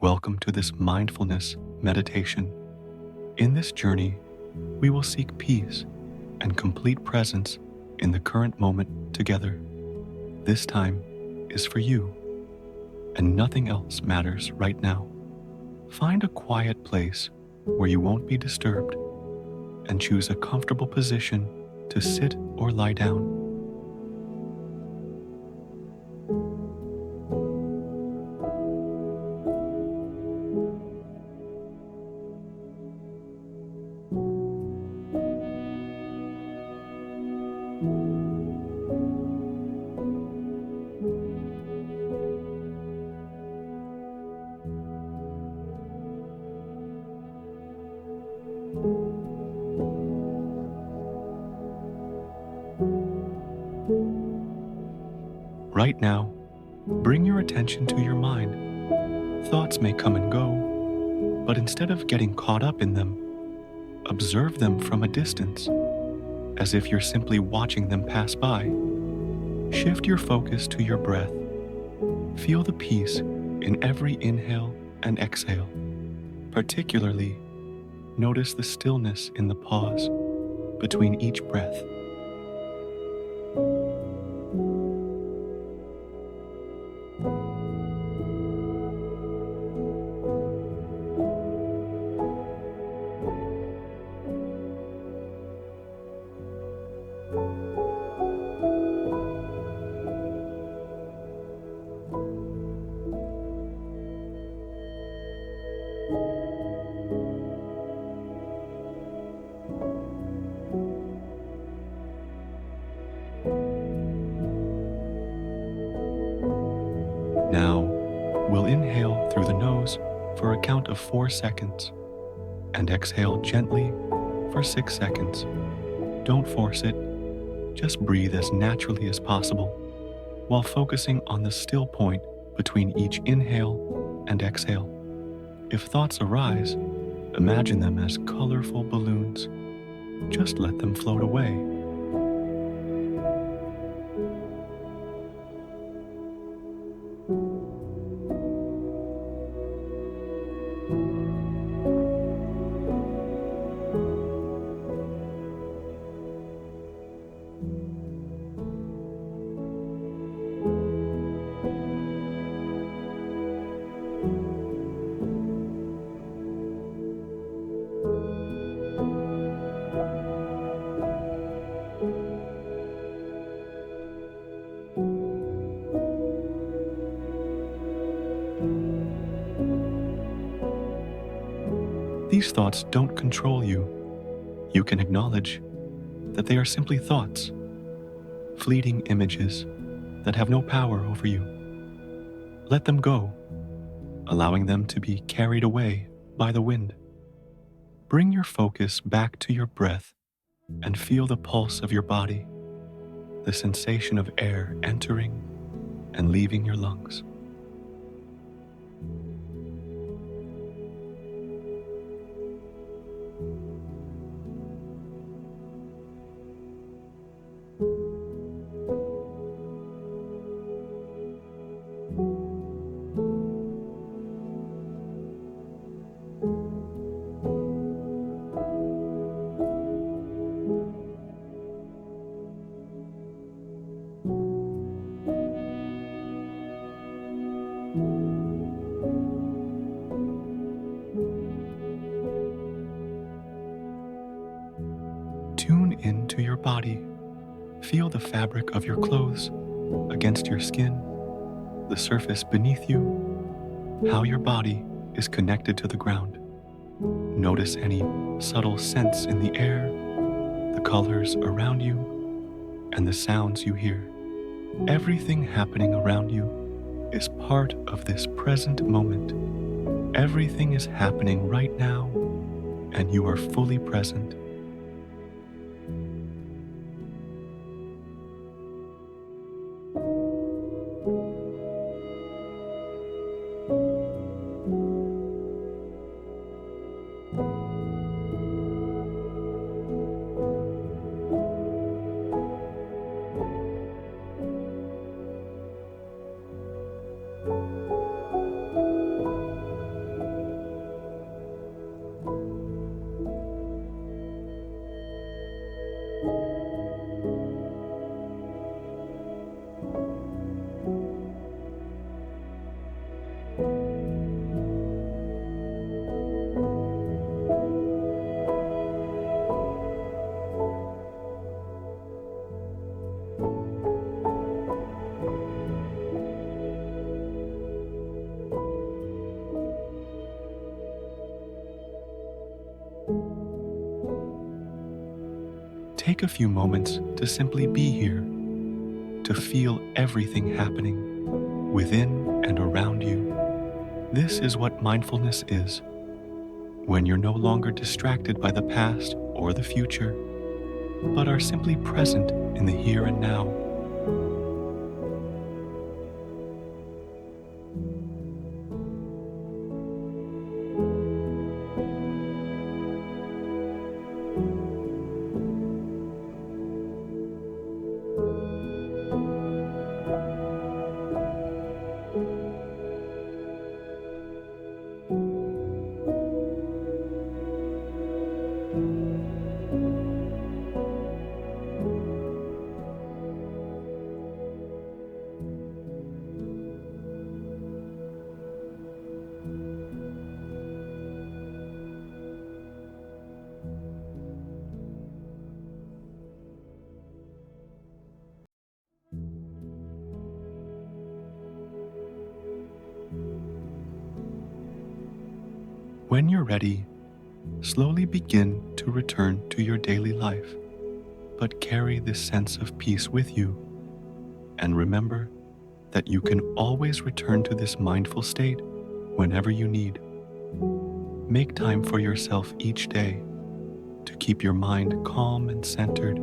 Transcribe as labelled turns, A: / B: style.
A: Welcome to this mindfulness meditation. In this journey, we will seek peace and complete presence in the current moment together. This time is for you, and nothing else matters right now. Find a quiet place where you won't be disturbed and choose a comfortable position to sit or lie down. Right now, bring your attention to your mind. Thoughts may come and go, but instead of getting caught up in them, observe them from a distance, as if you're simply watching them pass by. Shift your focus to your breath. Feel the peace in every inhale and exhale. Particularly, notice the stillness in the pause between each breath. Now, we'll inhale through the nose for a count of 4 seconds and exhale gently for 6 seconds. Don't force it, just breathe as naturally as possible while focusing on the still point between each inhale and exhale. If thoughts arise, imagine them as colorful balloons. Just let them float away. These thoughts don't control you. You can acknowledge that they are simply thoughts, fleeting images that have no power over you. Let them go, allowing them to be carried away by the wind. Bring your focus back to your breath and feel the pulse of your body, the sensation of air entering and leaving your lungs. Tune into your body. Feel the fabric of your clothes against your skin, the surface beneath you, how your body is connected to the ground. Notice any subtle scents in the air, the colors around you, and the sounds you hear. Everything happening around you is part of this present moment. Everything is happening right now, and you are fully present. Take a few moments to simply be here, to feel everything happening within and around you. This is what mindfulness is, when you're no longer distracted by the past or the future, but are simply present in the here and now. When you're ready, slowly begin to return to your daily life, but carry this sense of peace with you. And remember that you can always return to this mindful state whenever you need. Make time for yourself each day to keep your mind calm and centered.